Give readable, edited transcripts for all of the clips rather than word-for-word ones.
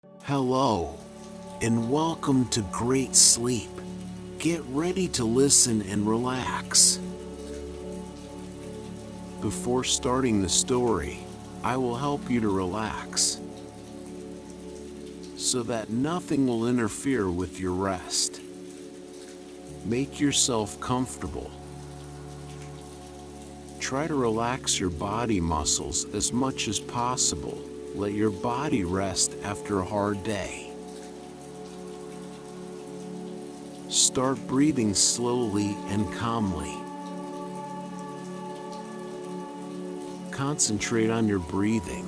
Hello, and welcome to Great Sleep. Get ready to listen and relax. Before starting the story, I will help you to relax so that nothing will interfere with your rest. Make yourself comfortable. Try to relax your body muscles as much as possible. Let your body rest after a hard day. Start breathing slowly and calmly. Concentrate on your breathing.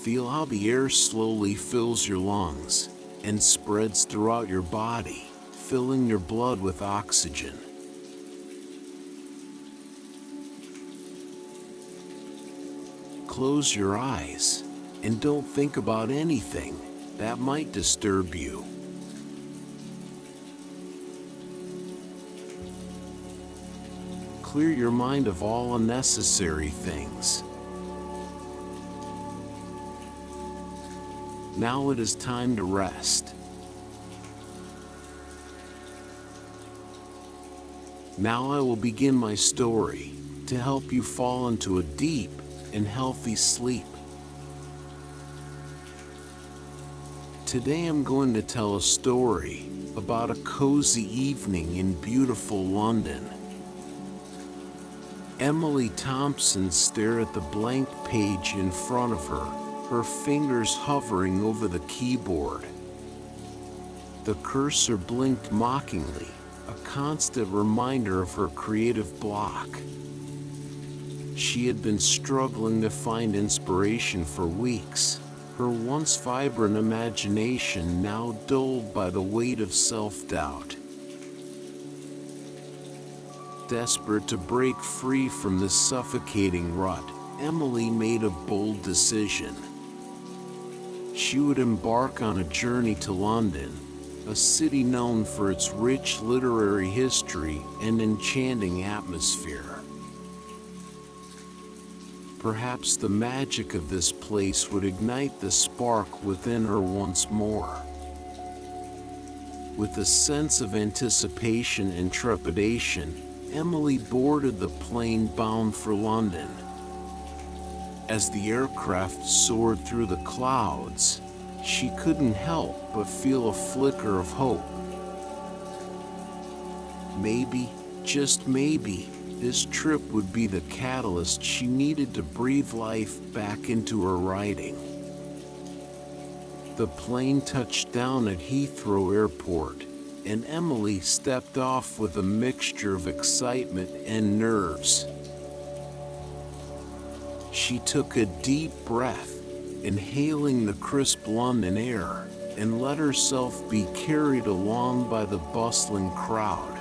Feel how the air slowly fills your lungs and spreads throughout your body, filling your blood with oxygen. Close your eyes and don't think about anything that might disturb you. Clear your mind of all unnecessary things. Now it is time to rest. Now I will begin my story to help you fall into a deep and healthy sleep. Today I'm going to tell a story about a cozy evening in beautiful London. Emily Thompson stared at the blank page in front of her, her fingers hovering over the keyboard. The cursor blinked mockingly, a constant reminder of her creative block. She had been struggling to find inspiration for weeks, her once vibrant imagination now dulled by the weight of self-doubt. Desperate to break free from this suffocating rut, Emily made a bold decision. She would embark on a journey to London, a city known for its rich literary history and enchanting atmosphere. Perhaps the magic of this place would ignite the spark within her once more. With a sense of anticipation and trepidation, Emily boarded the plane bound for London. As the aircraft soared through the clouds, she couldn't help but feel a flicker of hope. Maybe, just maybe, this trip would be the catalyst she needed to breathe life back into her writing. The plane touched down at Heathrow Airport, and Emily stepped off with a mixture of excitement and nerves. She took a deep breath, inhaling the crisp London air, and let herself be carried along by the bustling crowd.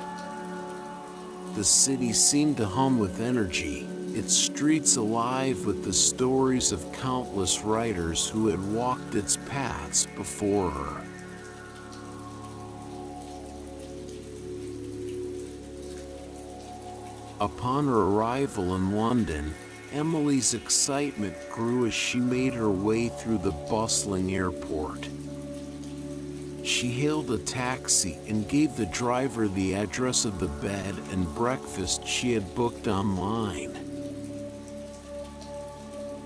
The city seemed to hum with energy, its streets alive with the stories of countless writers who had walked its paths before her. Upon her arrival in London, Emily's excitement grew as she made her way through the bustling airport. She hailed a taxi and gave the driver the address of the bed and breakfast she had booked online.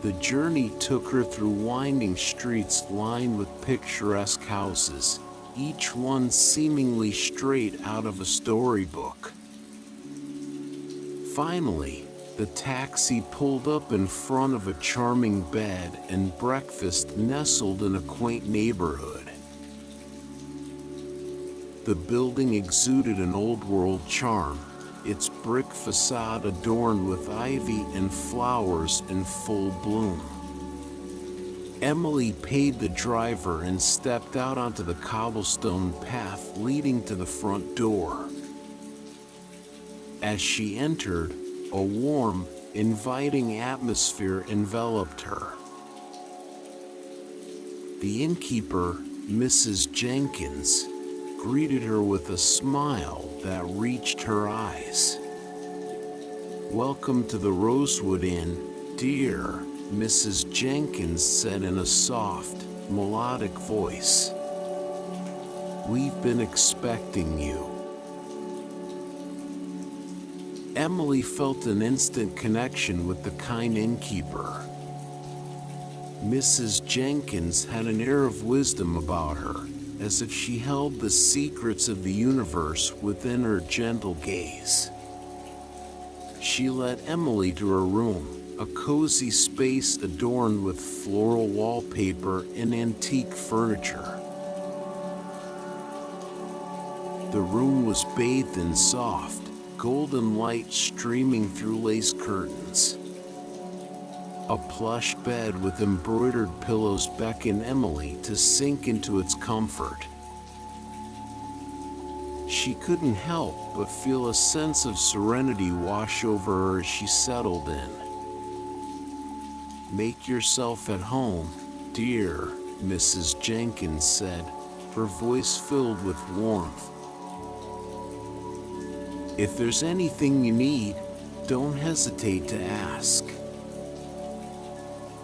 The journey took her through winding streets lined with picturesque houses, each one seemingly straight out of a storybook. Finally, the taxi pulled up in front of a charming bed and breakfast nestled in a quaint neighborhood. The building exuded an old-world charm, its brick facade adorned with ivy and flowers in full bloom. Emily paid the driver and stepped out onto the cobblestone path leading to the front door. As she entered, a warm, inviting atmosphere enveloped her. The innkeeper, Mrs. Jenkins, greeted her with a smile that reached her eyes. "Welcome to the Rosewood Inn, dear," Mrs. Jenkins said in a soft, melodic voice. "We've been expecting you." Emily felt an instant connection with the kind innkeeper. Mrs. Jenkins had an air of wisdom about her, as if she held the secrets of the universe within her gentle gaze. She led Emily to her room, a cozy space adorned with floral wallpaper and antique furniture. The room was bathed in soft, golden light streaming through lace curtains. A plush bed with embroidered pillows beckoned Emily to sink into its comfort. She couldn't help but feel a sense of serenity wash over her as she settled in. "Make yourself at home, dear," Mrs. Jenkins said, her voice filled with warmth. "If there's anything you need, don't hesitate to ask."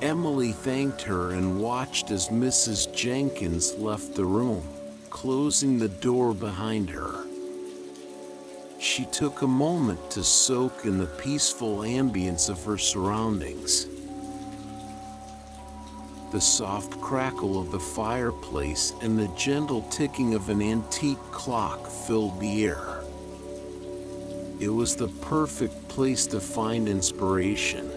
Emily thanked her and watched as Mrs. Jenkins left the room, closing the door behind her. She took a moment to soak in the peaceful ambience of her surroundings. The soft crackle of the fireplace and the gentle ticking of an antique clock filled the air. It was the perfect place to find inspiration.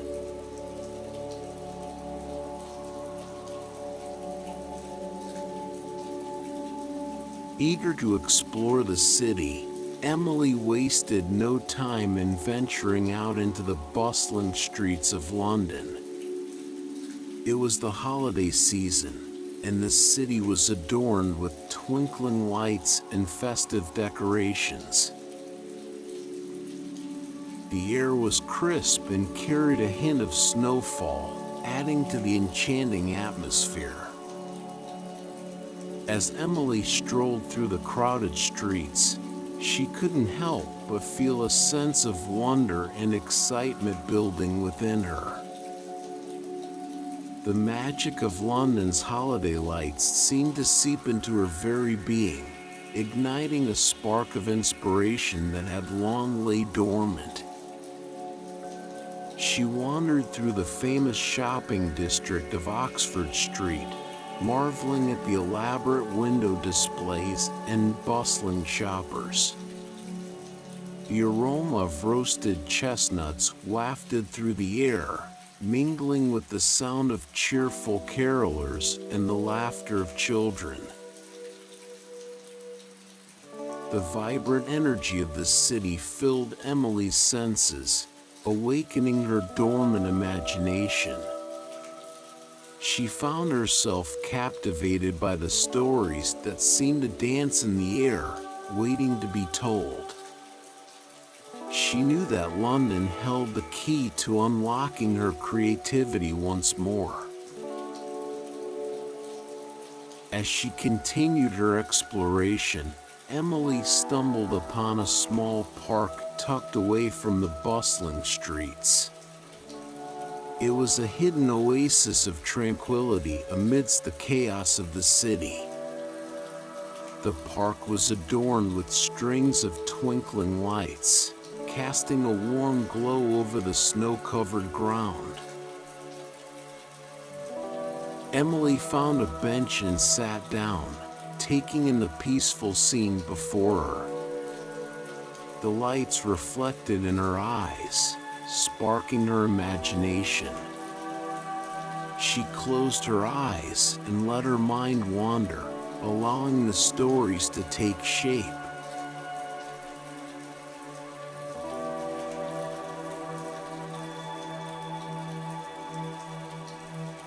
Eager to explore the city, Emily wasted no time in venturing out into the bustling streets of London. It was the holiday season, and the city was adorned with twinkling lights and festive decorations. The air was crisp and carried a hint of snowfall, adding to the enchanting atmosphere. As Emily strolled through the crowded streets, she couldn't help but feel a sense of wonder and excitement building within her. The magic of London's holiday lights seemed to seep into her very being, igniting a spark of inspiration that had long lain dormant. She wandered through the famous shopping district of Oxford Street, marveling at the elaborate window displays and bustling shoppers. The aroma of roasted chestnuts wafted through the air, mingling with the sound of cheerful carolers and the laughter of children. The vibrant energy of the city filled Emily's senses, awakening her dormant imagination. She found herself captivated by the stories that seemed to dance in the air, waiting to be told. She knew that London held the key to unlocking her creativity once more. As she continued her exploration, Emily stumbled upon a small park tucked away from the bustling streets. It was a hidden oasis of tranquility amidst the chaos of the city. The park was adorned with strings of twinkling lights, casting a warm glow over the snow-covered ground. Emily found a bench and sat down, taking in the peaceful scene before her. The lights reflected in her eyes, sparking her imagination. She closed her eyes and let her mind wander, allowing the stories to take shape.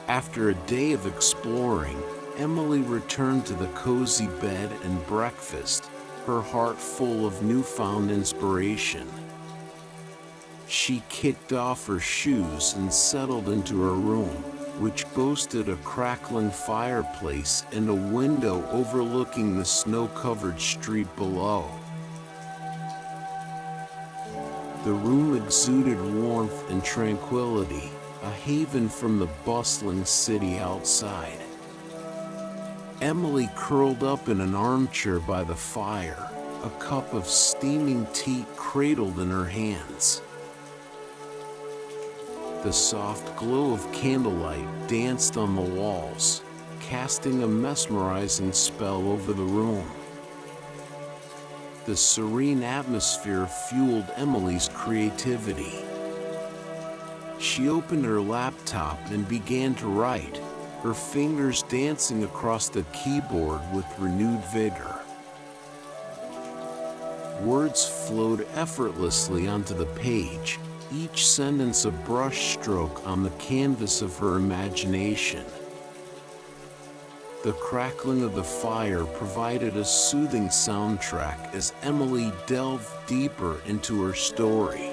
After a day of exploring, Emily returned to the cozy bed and breakfast, her heart full of newfound inspiration. She kicked off her shoes and settled into her room, which boasted a crackling fireplace and a window overlooking the snow-covered street below. The room exuded warmth and tranquility, a haven from the bustling city outside. Emily curled up in an armchair by the fire, a cup of steaming tea cradled in her hands. The soft glow of candlelight danced on the walls, casting a mesmerizing spell over the room. The serene atmosphere fueled Emily's creativity. She opened her laptop and began to write, her fingers dancing across the keyboard with renewed vigor. Words flowed effortlessly onto the page, each sentence a brushstroke on the canvas of her imagination. The crackling of the fire provided a soothing soundtrack as Emily delved deeper into her story.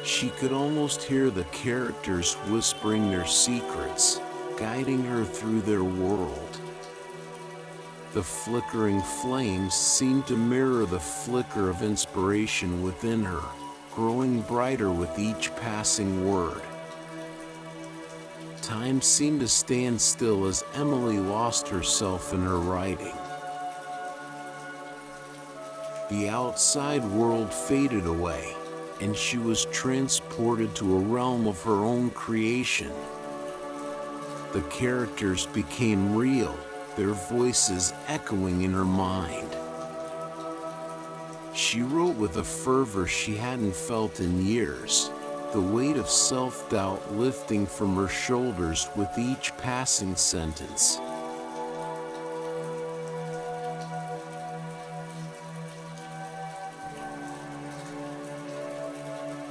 She could almost hear the characters whispering their secrets, guiding her through their world. The flickering flames seemed to mirror the flicker of inspiration within her, growing brighter with each passing word. Time seemed to stand still as Emily lost herself in her writing. The outside world faded away, and she was transported to a realm of her own creation. The characters became real, their voices echoing in her mind. She wrote with a fervor she hadn't felt in years, the weight of self-doubt lifting from her shoulders with each passing sentence.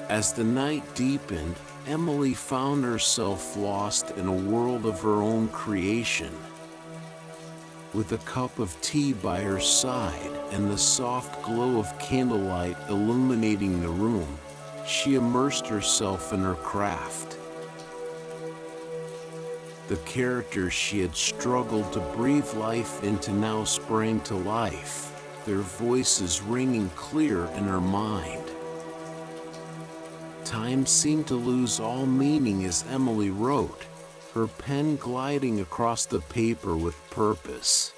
As the night deepened, Emily found herself lost in a world of her own creation. With a cup of tea by her side and the soft glow of candlelight illuminating the room, she immersed herself in her craft. The characters she had struggled to breathe life into now sprang to life, their voices ringing clear in her mind. Time seemed to lose all meaning as Emily wrote, her pen gliding across the paper with purpose.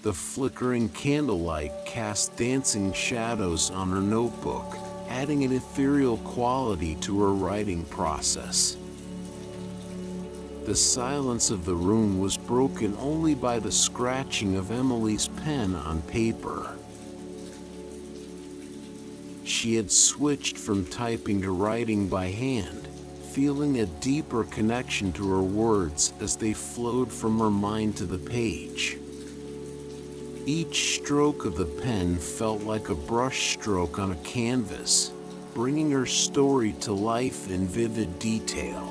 The flickering candlelight cast dancing shadows on her notebook, adding an ethereal quality to her writing process. The silence of the room was broken only by the scratching of Emily's pen on paper. She had switched from typing to writing by hand, feeling a deeper connection to her words as they flowed from her mind to the page. Each stroke of the pen felt like a brushstroke on a canvas, bringing her story to life in vivid detail.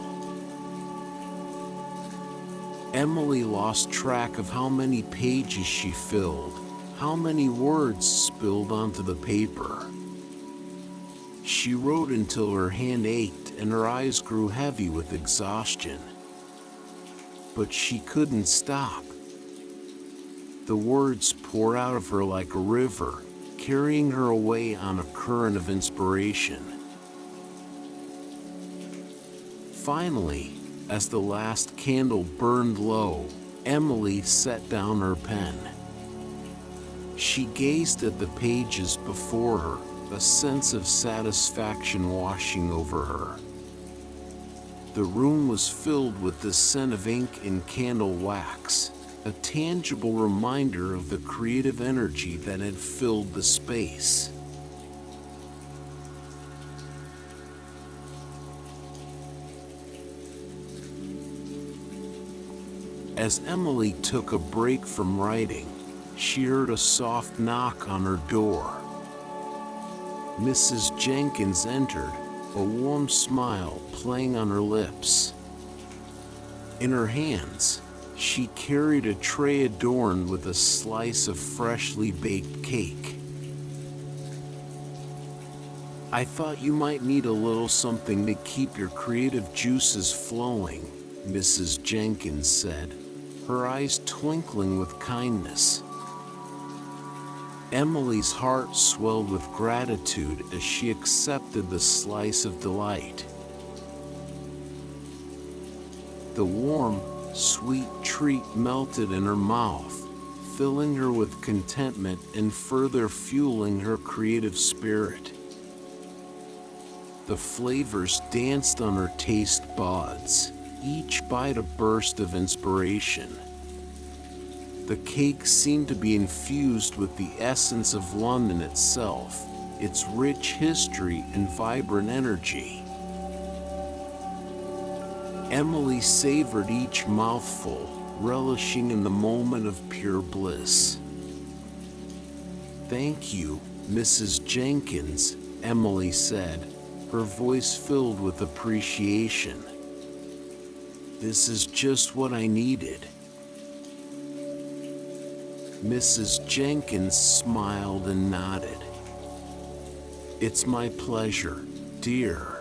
Emily lost track of how many pages she filled, how many words spilled onto the paper. She wrote until her hand ached and her eyes grew heavy with exhaustion. But she couldn't stop. The words poured out of her like a river, carrying her away on a current of inspiration. Finally, as the last candle burned low, Emily set down her pen. She gazed at the pages before her, a sense of satisfaction washing over her. The room was filled with the scent of ink and candle wax, a tangible reminder of the creative energy that had filled the space. As Emily took a break from writing, she heard a soft knock on her door. Mrs. Jenkins entered, a warm smile playing on her lips. In her hands, she carried a tray adorned with a slice of freshly baked cake. "I thought you might need a little something to keep your creative juices flowing," Mrs. Jenkins said, her eyes twinkling with kindness. Emily's heart swelled with gratitude as she accepted the slice of delight. The warm, sweet treat melted in her mouth, filling her with contentment and further fueling her creative spirit. The flavors danced on her taste buds, each bite a burst of inspiration. The cake seemed to be infused with the essence of London itself, its rich history and vibrant energy. Emily savored each mouthful, relishing in the moment of pure bliss. "Thank you, Mrs. Jenkins," Emily said, her voice filled with appreciation. "This is just what I needed." Mrs. Jenkins smiled and nodded. "It's my pleasure, dear.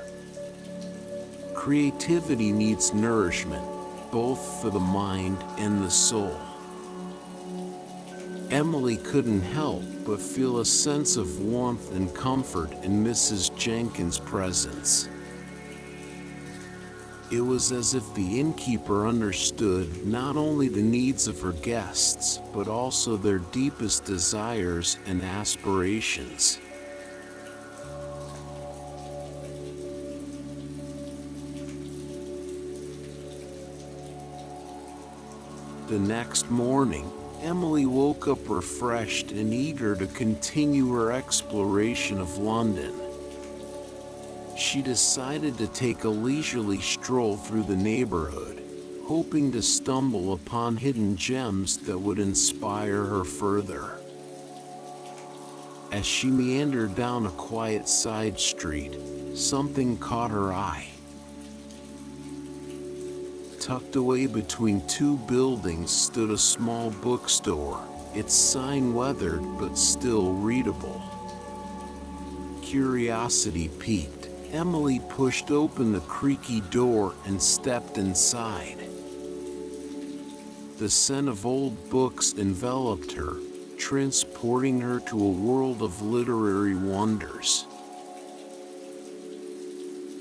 Creativity needs nourishment, both for the mind and the soul." Emily couldn't help but feel a sense of warmth and comfort in Mrs. Jenkins' presence. It was as if the innkeeper understood not only the needs of her guests, but also their deepest desires and aspirations. The next morning, Emily woke up refreshed and eager to continue her exploration of London. She decided to take a leisurely stroll through the neighborhood, hoping to stumble upon hidden gems that would inspire her further. As she meandered down a quiet side street, something caught her eye. Tucked away between two buildings stood a small bookstore, its sign weathered but still readable. Curiosity piqued. Emily pushed open the creaky door and stepped inside. The scent of old books enveloped her, transporting her to a world of literary wonders.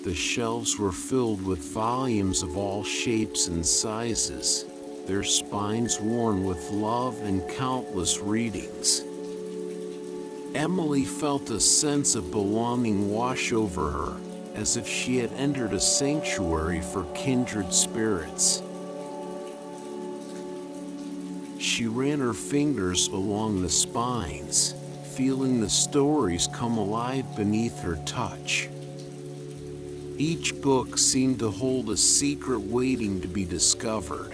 The shelves were filled with volumes of all shapes and sizes, their spines worn with love and countless readings. Emily felt a sense of belonging wash over her, as if she had entered a sanctuary for kindred spirits. She ran her fingers along the spines, feeling the stories come alive beneath her touch. Each book seemed to hold a secret waiting to be discovered.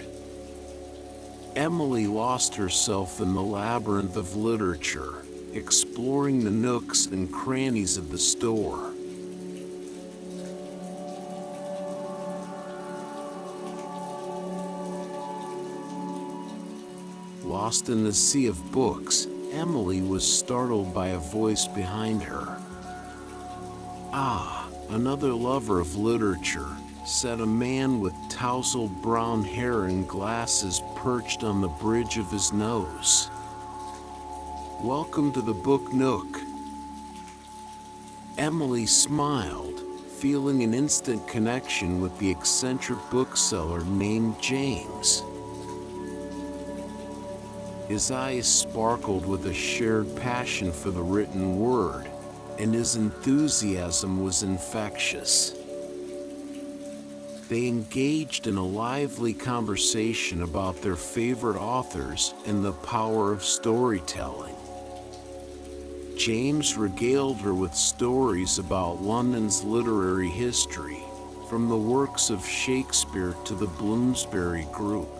Emily lost herself in the labyrinth of literature, exploring the nooks and crannies of the store. Lost in the sea of books, Emily was startled by a voice behind her. "Ah, another lover of literature," said a man with tousled brown hair and glasses perched on the bridge of his nose. "Welcome to the Book Nook." Emily smiled, feeling an instant connection with the eccentric bookseller named James. His eyes sparkled with a shared passion for the written word, and his enthusiasm was infectious. They engaged in a lively conversation about their favorite authors and the power of storytelling. James regaled her with stories about London's literary history, from the works of Shakespeare to the Bloomsbury Group.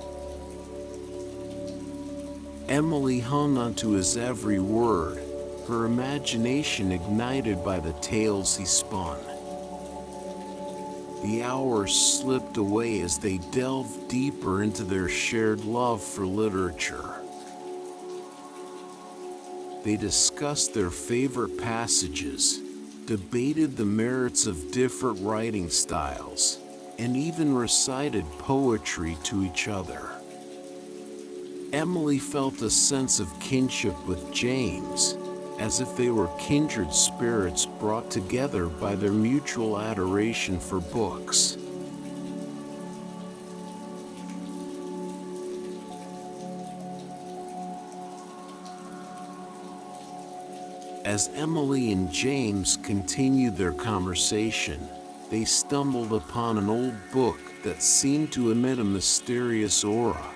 Emily hung onto his every word, her imagination ignited by the tales he spun. The hours slipped away as they delved deeper into their shared love for literature. They discussed their favorite passages, debated the merits of different writing styles, and even recited poetry to each other. Emily felt a sense of kinship with James, as if they were kindred spirits brought together by their mutual adoration for books. As Emily and James continued their conversation, they stumbled upon an old book that seemed to emit a mysterious aura.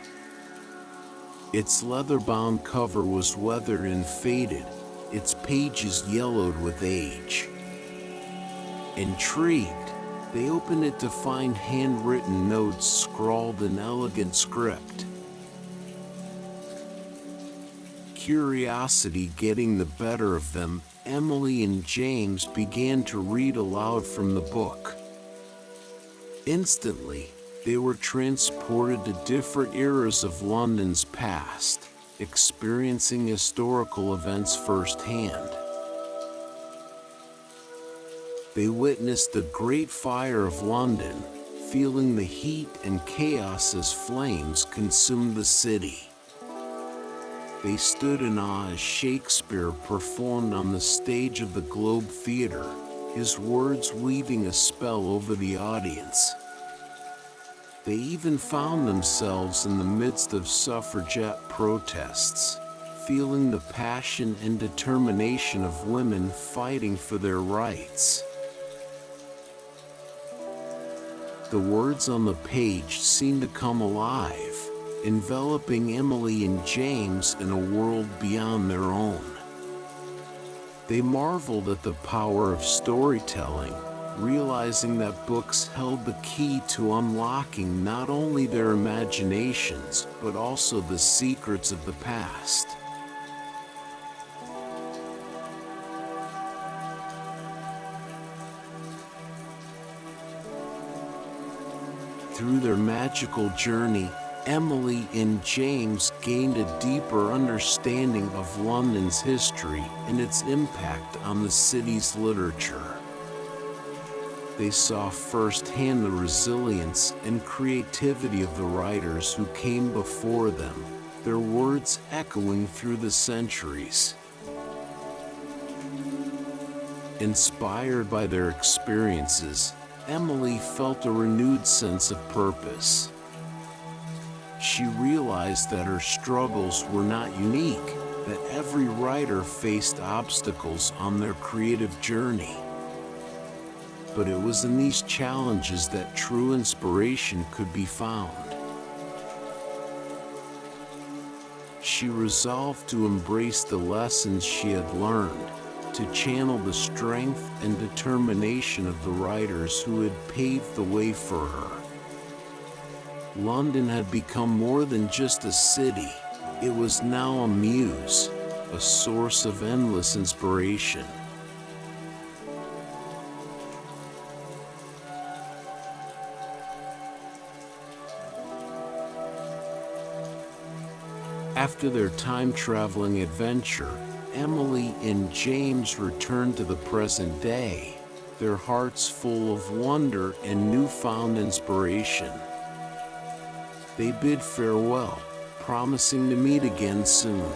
Its leather-bound cover was weathered and faded, its pages yellowed with age. Intrigued, they opened it to find handwritten notes scrawled in elegant script. Curiosity getting the better of them, Emily and James began to read aloud from the book. Instantly, they were transported to different eras of London's past, experiencing historical events firsthand. They witnessed the Great Fire of London, feeling the heat and chaos as flames consumed the city. They stood in awe as Shakespeare performed on the stage of the Globe Theatre, his words weaving a spell over the audience. They even found themselves in the midst of suffragette protests, feeling the passion and determination of women fighting for their rights. The words on the page seemed to come alive, enveloping Emily and James in a world beyond their own. They marveled at the power of storytelling, realizing that books held the key to unlocking not only their imaginations, but also the secrets of the past. Through their magical journey, Emily and James gained a deeper understanding of London's history and its impact on the city's literature. They saw firsthand the resilience and creativity of the writers who came before them, their words echoing through the centuries. Inspired by their experiences, Emily felt a renewed sense of purpose. She realized that her struggles were not unique, that every writer faced obstacles on their creative journey. But it was in these challenges that true inspiration could be found. She resolved to embrace the lessons she had learned, to channel the strength and determination of the writers who had paved the way for her. London had become more than just a city. It was now a muse, a source of endless inspiration. After their time-traveling adventure, Emily and James returned to the present day, their hearts full of wonder and newfound inspiration. They bid farewell, promising to meet again soon.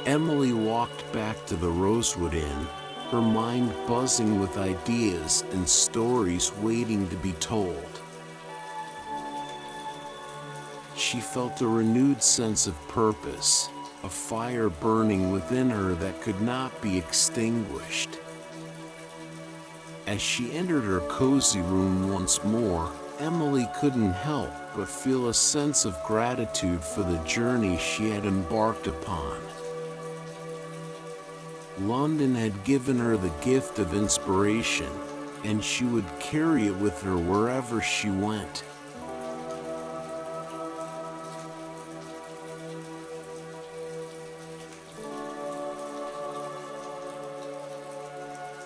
Emily walked back to the Rosewood Inn, her mind buzzing with ideas and stories waiting to be told. She felt a renewed sense of purpose, a fire burning within her that could not be extinguished. As she entered her cozy room once more, Emily couldn't help but feel a sense of gratitude for the journey she had embarked upon. London had given her the gift of inspiration, and she would carry it with her wherever she went.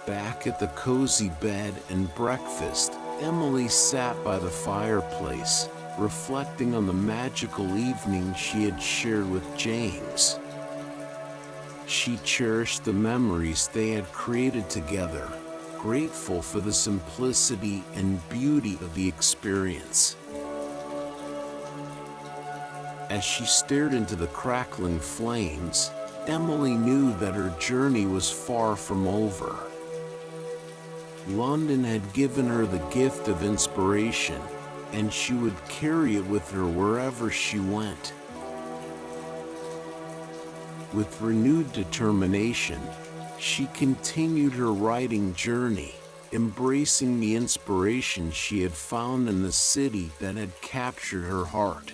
Back at the cozy bed and breakfast, Emily sat by the fireplace, reflecting on the magical evening she had shared with James. She cherished the memories they had created together, grateful for the simplicity and beauty of the experience. As she stared into the crackling flames, Emily knew that her journey was far from over. London had given her the gift of inspiration, and she would carry it with her wherever she went. With renewed determination, she continued her writing journey, embracing the inspiration she had found in the city that had captured her heart.